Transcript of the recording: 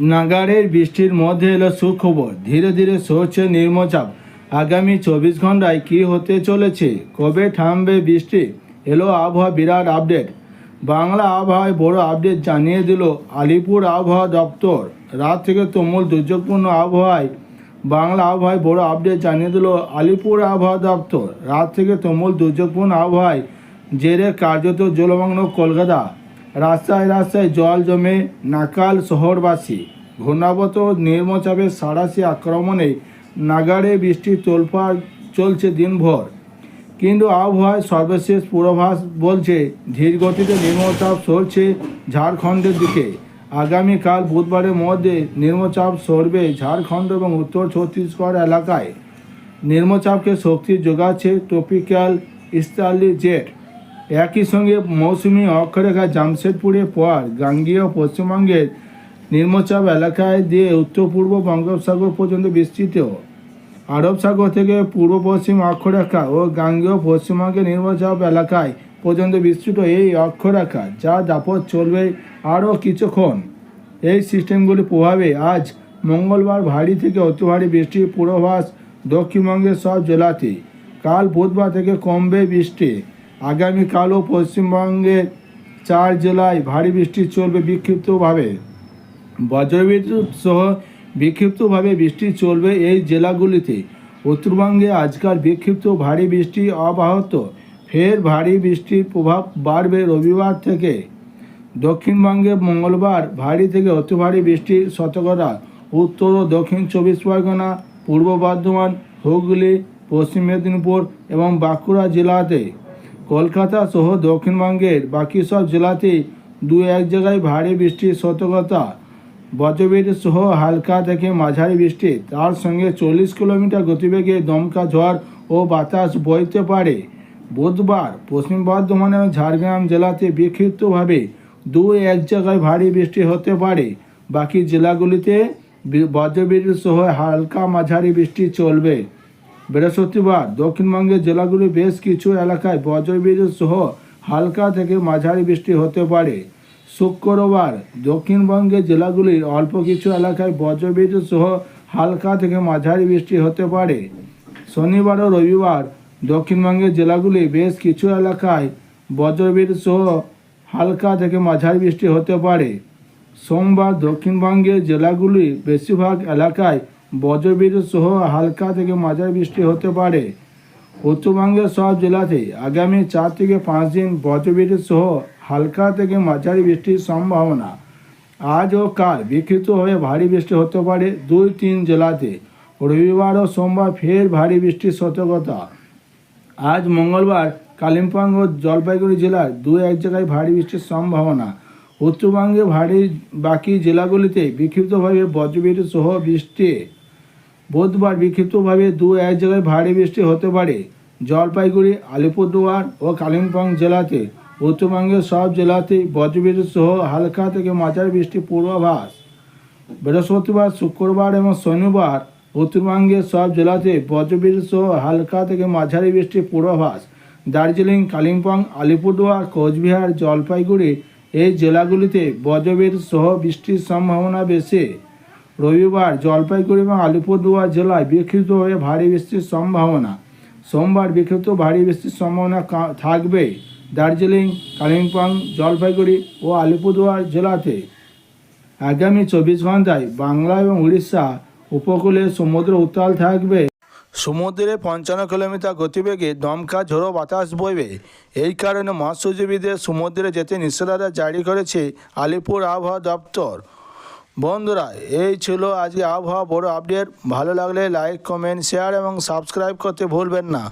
নাগাড়ের বৃষ্টির মধ্যে এলো সুখবর, ধীরে ধীরে সরছে নিম্নচাপ। আগামী 24 ঘন্টায় কী হতে চলেছে, কবে থামবে বৃষ্টি, এলো আবহাওয়া বিরাট আপডেট। বাংলা আবহাওয়ায় বড় আপডেট জানিয়ে দিল আলিপুর আবহাওয়া দপ্তর। রাত থেকে তুমুল দুর্যোগপূর্ণ আবহাওয়ায় বাংলা আবহাওয়ায় বড় আপডেট জানিয়ে দিল আলিপুর আবহাওয়া দপ্তর। রাত থেকে তুমুল দুর্যোগপূর্ণ আবহাওয়ায় জেরে কার্যত জলমগ্ন কলকাতা। রাস্তায় রাস্তায় জল জমে নাকাল শহরবাসী। ঘূর্ণাবর্ত নিম্নচাপের সাঁড়াশি আক্রমণে নাগাড়ে বৃষ্টির তোলপাড় চলছে দিনভর। কিন্তু আবহাওয়ার সর্বশেষ পূর্বাভাস বলছে ধীর গতিতে নিম্নচাপ সরছে ঝাড়খণ্ডের দিকে। আগামীকাল বুধবারের মধ্যে নিম্নচাপ সরবে ঝাড়খণ্ড এবং উত্তর ছত্তিশগড় এলাকায়। নিম্নচাপকে শক্তি যোগাচ্ছে ট্রপিক্যাল ইস্টার্লি জেট। একই সঙ্গে মৌসুমি অক্ষরেখা জামশেদপুরের পর গাঙ্গেয় পশ্চিমবঙ্গের নিম্নচাপ এলাকায় দিয়ে উত্তর পূর্ব বঙ্গোপসাগর পর্যন্ত বিস্তৃত। আরব সাগর থেকে পূর্ব পশ্চিম অক্ষরেখা ও গাঙ্গেয় পশ্চিমবঙ্গের নিম্নচাপ এলাকায় পর্যন্ত বিস্তৃত এই অক্ষরেখা, যা দাপট চলবে আরও কিছুক্ষণ। এই সিস্টেমগুলির প্রভাবে আজ মঙ্গলবার ভারী থেকে অতি ভারী বৃষ্টির পূর্বাভাস দক্ষিণবঙ্গের সব জেলাতে। কাল বুধবার থেকে কমবে বৃষ্টি। আগামীকালও পশ্চিমবঙ্গের 4 জেলায় ভারী বৃষ্টি চলবে বিক্ষিপ্তভাবে। বজ্রবিদ্যুৎ সহ বিক্ষিপ্তভাবে বৃষ্টি চলবে এই জেলাগুলিতে। উত্তরবঙ্গে আজকাল বিক্ষিপ্ত ভারী বৃষ্টি অব্যাহত, ফের ভারী বৃষ্টির প্রভাব বাড়বে রবিবার থেকে। দক্ষিণবঙ্গে মঙ্গলবার ভারী থেকে অতি ভারী বৃষ্টির সতর্কতা উত্তর ও দক্ষিণ 24 পরগনা, পূর্ব বর্ধমান, হুগলি, পশ্চিম মেদিনীপুর এবং বাঁকুড়া জেলাতে। কলকাতা সহ দক্ষিণবঙ্গের বাকি সব জেলাতেই 2-1 জায়গায় ভারী বৃষ্টির সতর্কতা। বজ্রবিদ্যুৎ সহ হালকা থেকে মাঝারি বৃষ্টি, তার সঙ্গে 40 কিলোমিটার গতিবেগে দমকা ঝড় ও বাতাস বইতে পারে। বুধবার পশ্চিম বর্ধমান এবং ঝাড়গ্রাম জেলাতে বিক্ষিপ্তভাবে 2-1 জায়গায় ভারী বৃষ্টি হতে পারে। বাকি জেলাগুলিতে বজ্রবিদ্যুৎ সহ হালকা মাঝারি বৃষ্টি চলবে। বৃহস্পতিবার দক্ষিণবঙ্গের জেলাগুলির বেশ কিছু এলাকায় বজ্রবিদ্যুৎ সহ হালকা থেকে মাঝারি বৃষ্টি হতে পারে। শুক্রবার দক্ষিণবঙ্গের জেলাগুলির অল্প কিছু এলাকায় বজ্রবিদ্যুৎ সহ হালকা থেকে মাঝারি বৃষ্টি হতে পারে। শনিবার ও রবিবার দক্ষিণবঙ্গের জেলাগুলির বেশ কিছু এলাকায় বজ্রবিদ্যুৎ সহ হালকা থেকে মাঝারি বৃষ্টি হতে পারে। সোমবার দক্ষিণবঙ্গের জেলাগুলির বেশিরভাগ এলাকায় বজ্রবিদ্যুৎ সহ হালকা থেকে মাঝারি বৃষ্টি হতে পারে। উত্তরবঙ্গের সব জেলাতে আগামী 4 থেকে 5 দিন বজ্রবিদ্যুৎ সহ হালকা থেকে মাঝারি বৃষ্টির সম্ভাবনা। আজ ও কাল বিক্ষিপ্তভাবে ভারী বৃষ্টি হতে পারে 2-3 জেলাতে। রবিবার ও সোমবার ফের ভারী বৃষ্টির সতর্কতা। আজ মঙ্গলবার কালিম্পং ও জলপাইগুড়ি জেলার 2-1 জায়গায় ভারী বৃষ্টির সম্ভাবনা। উত্তরবঙ্গে বাকি জেলাগুলিতে বিক্ষিপ্তভাবে বজ্রবিদ্যুৎ সহ বৃষ্টি। বুধবার বিক্ষিপ্তভাবে 2-1 জায়গায় ভারী বৃষ্টি হতে পারে জলপাইগুড়ি, আলিপুরদুয়ার ও কালিম্পং জেলাতে। উত্তরবঙ্গের সব জেলাতেই বজ্রবিদ্যুৎ সহ হালকা থেকে মাঝারি বৃষ্টির পূর্বাভাস। বৃহস্পতিবার, শুক্রবার এবং শনিবার উত্তরবঙ্গের সব জেলাতে বজ্রবিদ্যুৎ সহ হালকা থেকে মাঝারি বৃষ্টির পূর্বাভাস। দার্জিলিং, কালিম্পং, আলিপুরদুয়ার, কোচবিহার, জলপাইগুড়ি এই জেলাগুলিতে বজ্রবিদ্যুৎ সহ বৃষ্টির সম্ভাবনা বেশি। রবিবার জলপাইগুড়ি এবং আলিপুরদুয়ার জেলায় বিক্ষিপ্তভাবে ভারী বৃষ্টির সম্ভাবনা। সোমবার বিক্ষিপ্ত ভারী বৃষ্টির সম্ভাবনা থাকবে দার্জিলিং, কালিম্পং, জলপাইগুড়ি ও আলিপুরদুয়ার জেলাতে। আগামী 24 ঘন্টায় বাংলা এবং উড়িষ্যা উপকূলে সমুদ্র উত্তাল থাকবে। সমুদ্রে 55 কিলোমিটার গতিবেগে দমকা ঝোড়ো বাতাস বইবে। এই কারণে মৎস্যজীবীদের সমুদ্রে যেতে নিষেধাজ্ঞা জারি করেছে আলিপুর আবহাওয়া দপ্তর। বন্ধুরা, এই ছিল আজকে আবহাওয়া বড় আপডেট। ভালো লাগলে লাইক, কমেন্ট, শেয়ার এবং সাবস্ক্রাইব করতে ভুলবেন না।